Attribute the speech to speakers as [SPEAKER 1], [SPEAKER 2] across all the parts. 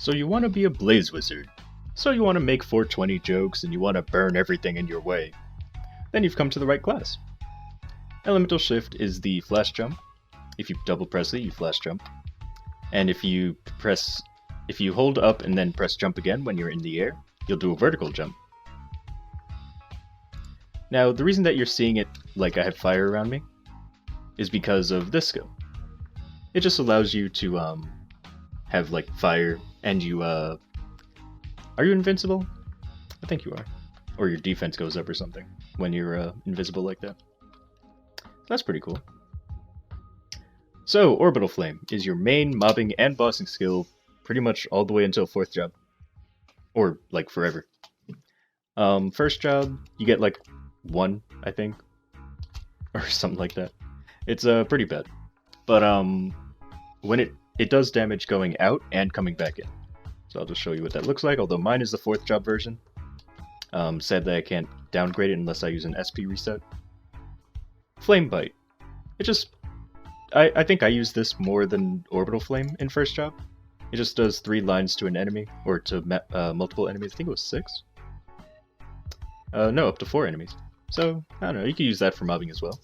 [SPEAKER 1] So you want to be a blaze wizard. So you want to make 420 jokes and you want to burn everything in your way. Then you've come to the right class. Elemental Shift is the flash jump. If you double press it, you flash jump. And if you hold up and then press jump again when you're in the air, you'll do a vertical jump. Now, the reason that you're seeing it like I have fire around me is because of this skill. It just allows you to have like fire, and you are you invincible? I think you are. Or your defense goes up or something when you're invisible like that. That's pretty cool. So, Orbital Flame is your main mobbing and bossing skill pretty much all the way until 4th job. Or, like, forever. First job, you get, like, 1, I think. Or something like that. It's pretty bad. But, when it does damage going out and coming back in. So I'll just show you what that looks like, although mine is the 4th job version. Sadly, I can't downgrade it unless I use an SP reset. Flame Bite. It just... I think I use this more than Orbital Flame in first job. It just does 3 lines to an enemy, or to multiple enemies. I think it was 6? No, up to 4 enemies. So, I don't know, you can use that for mobbing as well.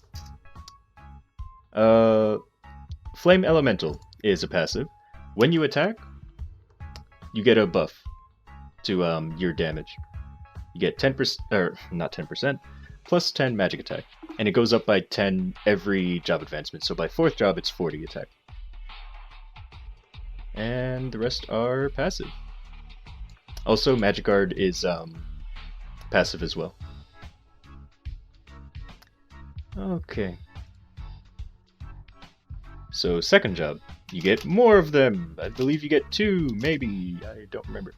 [SPEAKER 1] Flame Elemental is a passive. When you attack, you get a buff to your damage. You get 10%, or not 10%, plus 10 magic attack. And it goes up by 10 every job advancement, so by 4th job it's 40 attack. And the rest are passive. Also, Magic Guard is passive as well. Okay. So, 2nd job. You get more of them. I believe you get 2, maybe. I don't remember.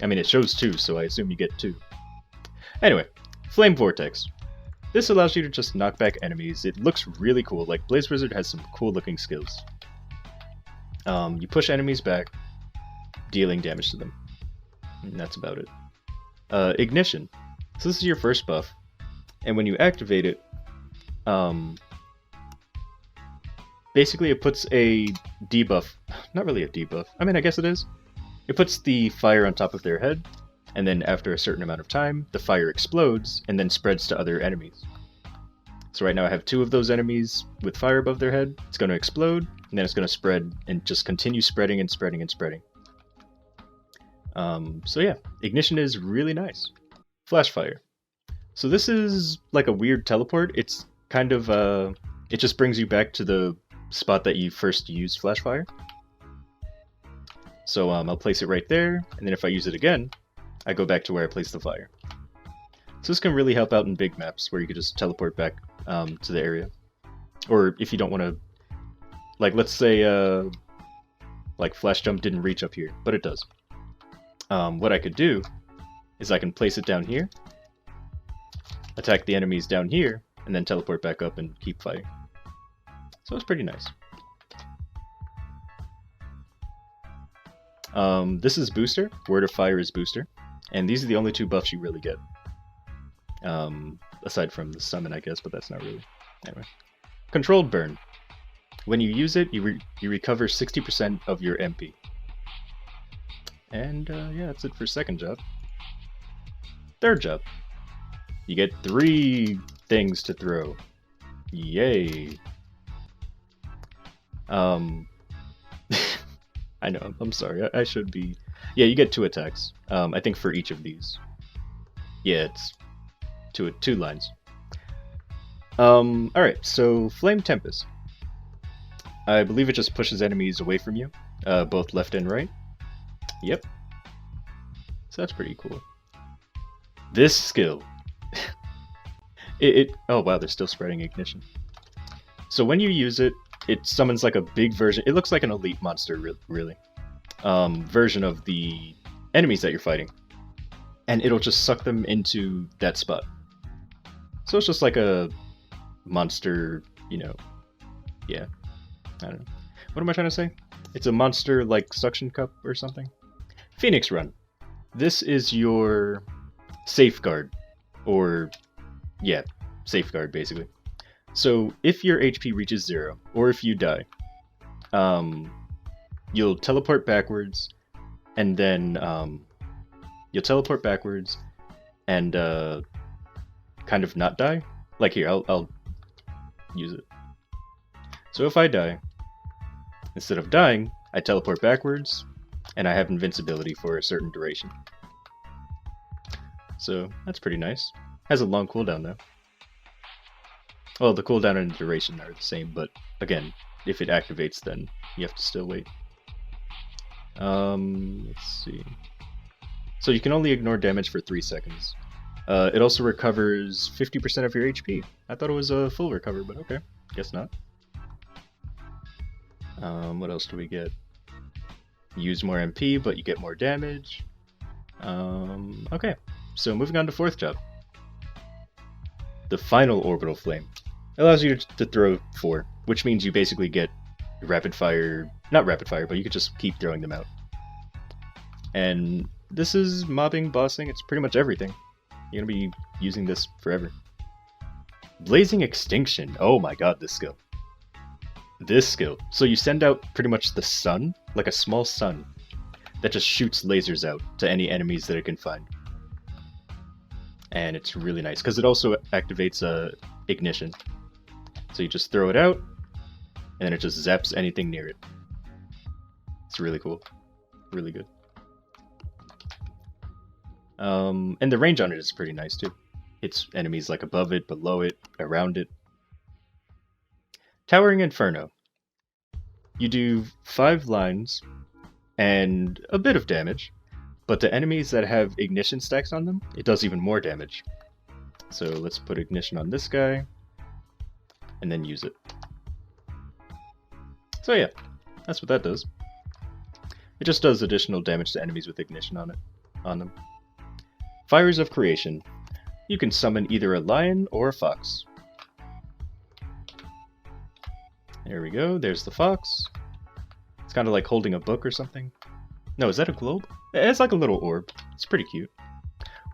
[SPEAKER 1] I mean, it shows 2, so I assume you get 2. Anyway, Flame Vortex. This allows you to just knock back enemies. It looks really cool. Like, Blaze Wizard has some cool looking skills. You push enemies back, dealing damage to them. And that's about it. Ignition. So this is your first buff. And when you activate it, basically it puts a debuff. Not really a debuff. I mean, I guess it is. It puts the fire on top of their head. And then after a certain amount of time, the fire explodes and then spreads to other enemies. So right now I have 2 of those enemies with fire above their head. It's going to explode, and then it's going to spread and just continue spreading and spreading and spreading. So yeah, Ignition is really nice. Flash Fire. So this is like a weird teleport. It's kind of, it just brings you back to the spot that you first used Flash Fire. So I'll place it right there, and then if I use it again, I go back to where I placed the fire. So this can really help out in big maps where you could just teleport back to the area. Or if you don't want to, like let's say like Flash Jump didn't reach up here, but it does. What I could do is I can place it down here, attack the enemies down here, and then teleport back up and keep fighting. So it's pretty nice. This is Booster. Word of Fire is Booster. And these are the only 2 buffs you really get. Aside from the summon, I guess, but that's not really. Anyway. Controlled Burn. When you use it, you recover 60% of your MP. And, yeah, that's it for 2nd job. 3rd job. You get 3 things to throw. Yay. I know, I'm sorry, I should be... Yeah, you get 2 attacks, I think for each of these. Yeah, it's 2 lines. Alright, so Flame Tempest. I believe it just pushes enemies away from you, both left and right. Yep. So that's pretty cool. This skill. Oh wow, they're still spreading Ignition. So when you use it, it summons like a big version. It looks like an elite monster, really. Version of the enemies that you're fighting. And it'll just suck them into that spot. So it's just like a monster, you know. Yeah. I don't know. What am I trying to say? It's a monster like suction cup or something. Phoenix Run. This is your safeguard. Or, yeah, safeguard basically. So, if your HP reaches 0, or if you die, you'll teleport backwards, and then you'll teleport backwards and kind of not die. Like here, I'll use it. So if I die, instead of dying, I teleport backwards, and I have invincibility for a certain duration. So that's pretty nice. Has a long cooldown though. Well, the cooldown and the duration are the same, but again, if it activates, then you have to still wait. Let's see. So you can only ignore damage for 3 seconds. It also recovers 50% of your HP. I thought it was a full recover, but okay, guess not. What else do we get? Use more MP, but you get more damage. Okay, so moving on to 4th job. The final Orbital Flame. It allows you to throw 4, which means you basically get rapid fire, not rapid fire, but you could just keep throwing them out. And this is mobbing, bossing, it's pretty much everything. You're gonna be using this forever. Blazing Extinction. Oh my god, this skill. This skill. So you send out pretty much the sun, like a small sun, that just shoots lasers out to any enemies that it can find. And it's really nice, because it also activates ignition. So you just throw it out, and then it just zaps anything near it. It's really cool. Really good. And the range on it is pretty nice too. Hits enemies like above it, below it, around it. Towering Inferno. You do 5 lines and a bit of damage, but to enemies that have ignition stacks on them, it does even more damage. So let's put ignition on this guy, and then use it. So yeah, that's what that does. It just does additional damage to enemies with ignition on them. Fires of Creation. You can summon either a lion or a fox. There we go, there's the fox. It's kind of like holding a book or something. No, is that a globe? It's like a little orb. It's pretty cute.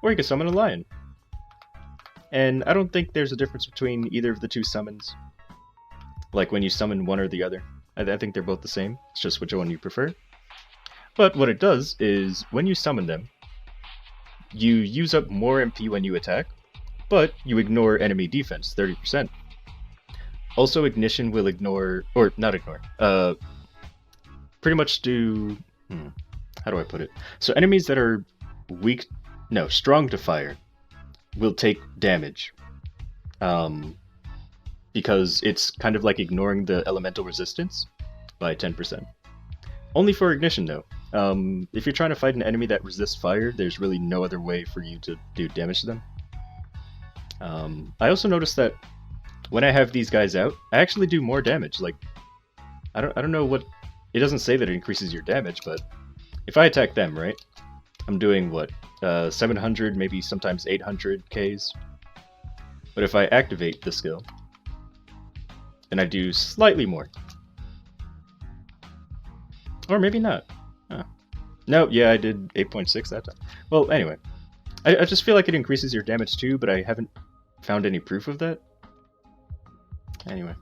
[SPEAKER 1] Or you can summon a lion. And I don't think there's a difference between either of the 2 summons. Like when you summon one or the other. I think they're both the same. It's just which one you prefer. But what it does is, when you summon them, you use up more MP when you attack, but you ignore enemy defense, 30%. Also, ignition will ignore, or not ignore, pretty much do, how do I put it? So enemies that are strong to fire will take damage. Because it's kind of like ignoring the elemental resistance by 10%. Only for ignition though. If you're trying to fight an enemy that resists fire, there's really no other way for you to do damage to them. I also noticed that when I have these guys out, I actually do more damage. Like, I don't know what, it doesn't say that it increases your damage, but if I attack them, right, I'm doing what, 700, maybe sometimes 800 Ks. But if I activate the skill, then I do slightly more. Or maybe not. Oh. No, yeah, I did 8.6 that time. Well, anyway. I just feel like it increases your damage too, but I haven't found any proof of that. Anyway.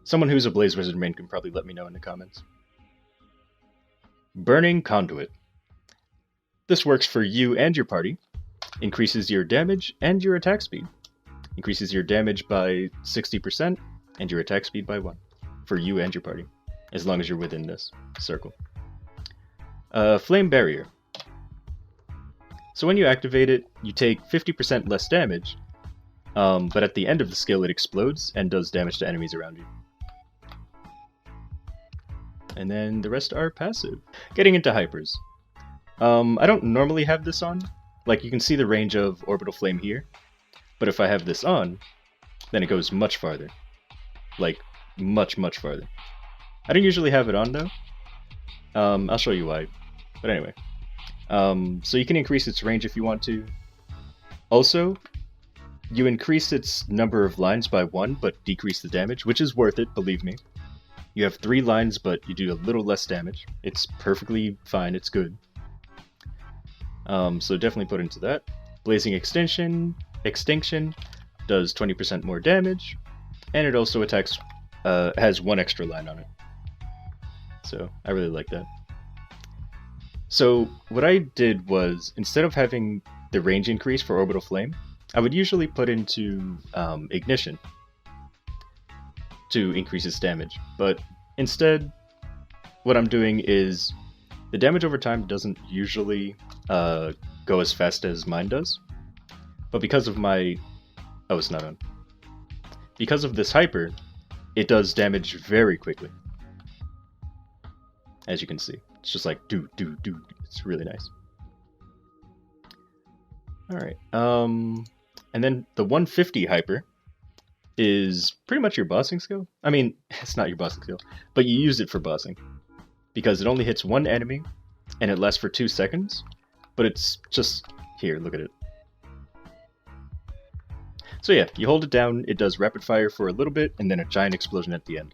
[SPEAKER 1] Someone who's a Blaze Wizard main can probably let me know in the comments. Burning Conduit. This works for you and your party. Increases your damage and your attack speed. Increases your damage by 60% and your attack speed by 1. For you and your party. As long as you're within this circle. Flame Barrier. So when you activate it, you take 50% less damage, but at the end of the skill it explodes and does damage to enemies around you. And then the rest are passive. Getting into hypers. I don't normally have this on. Like, you can see the range of Orbital Flame here, but if I have this on, then it goes much farther. Like, much, much farther. I don't usually have it on though. I'll show you why. But anyway. So you can increase its range if you want to. Also, you increase its number of lines by 1, but decrease the damage, which is worth it, believe me. You have 3 lines, but you do a little less damage. It's perfectly fine, it's good. So definitely put into that. Blazing Extinction does 20% more damage, and it also attacks, has 1 extra line on it. So I really like that. So what I did was, instead of having the range increase for Orbital Flame, I would usually put into Ignition to increase its damage. But instead, what I'm doing is, the damage over time doesn't usually go as fast as mine does. But because of my... Oh, it's not on. Because of this hyper, it does damage very quickly. As you can see. It's just like, do. It's really nice. Alright, and then the 150 hyper is pretty much your bossing skill. I mean, it's not your bossing skill, but you use it for bossing. Because it only hits one enemy, and it lasts for 2 seconds, but it's just... Here, look at it. So yeah, you hold it down, it does rapid fire for a little bit, and then a giant explosion at the end.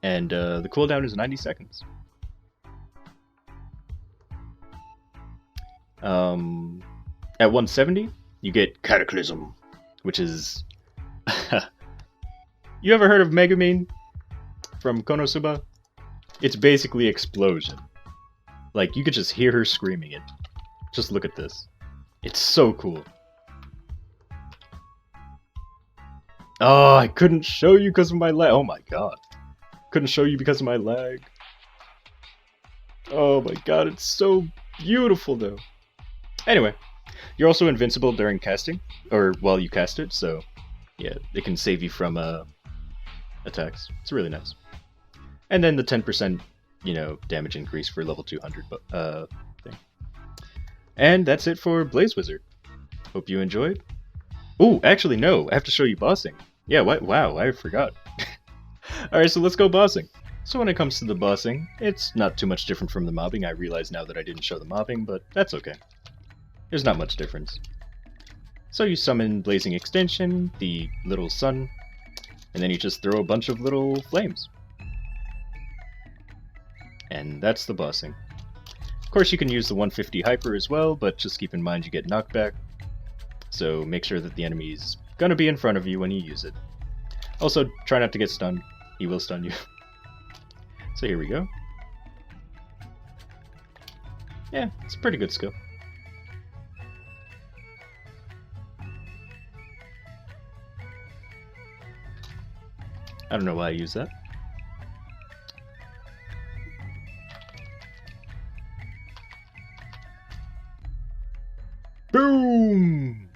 [SPEAKER 1] And the cooldown is 90 seconds. At 170, you get Cataclysm, which is... You ever heard of Megumin from Konosuba? It's basically explosion. Like, you could just hear her screaming it. Just look at this. It's so cool. Oh, I couldn't show you because of my lag. Oh my god. Couldn't show you because of my lag. Oh my god, it's so beautiful though. Anyway, you're also invincible during casting, or while you cast it, so yeah, it can save you from attacks. It's really nice. And then the 10%, damage increase for level 200 thing. And that's it for Blaze Wizard. Hope you enjoyed. Ooh, actually no, I have to show you bossing. Yeah, what? Wow, I forgot. Alright, so let's go bossing. So when it comes to the bossing, it's not too much different from the mobbing. I realize now that I didn't show the mobbing, but that's okay. There's not much difference. So you summon Blazing Extension, the little sun, and then you just throw a bunch of little flames. And that's the bossing. Of course you can use the 150 hyper as well, but just keep in mind you get knockback. So make sure that the enemy's gonna be in front of you when you use it. Also, try not to get stunned. He will stun you. So here we go. Yeah, it's a pretty good skill. I don't know why I use that. Boom!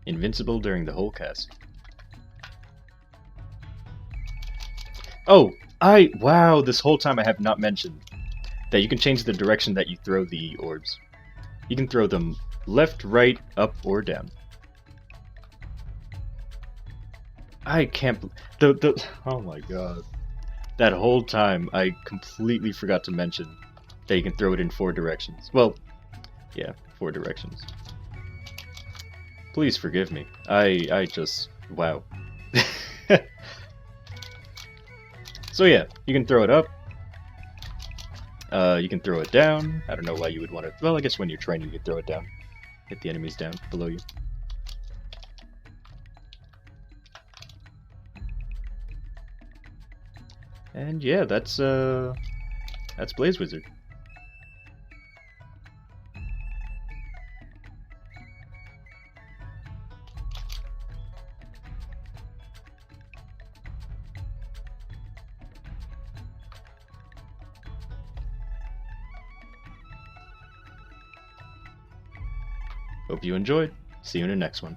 [SPEAKER 1] Invincible during the whole cast. Oh, wow, this whole time I have not mentioned that you can change the direction that you throw the orbs. You can throw them left, right, up, or down. I can't... Oh my god. That whole time, I completely forgot to mention that you can throw it in 4 directions. Well, yeah, 4 directions. Please forgive me. I just... Wow. So yeah, you can throw it up. You can throw it down. I don't know why you would want to... Well, I guess when you're training, you throw it down. Hit the enemies down below you. And yeah, that's Blaze Wizard. Hope you enjoyed. See you in the next one.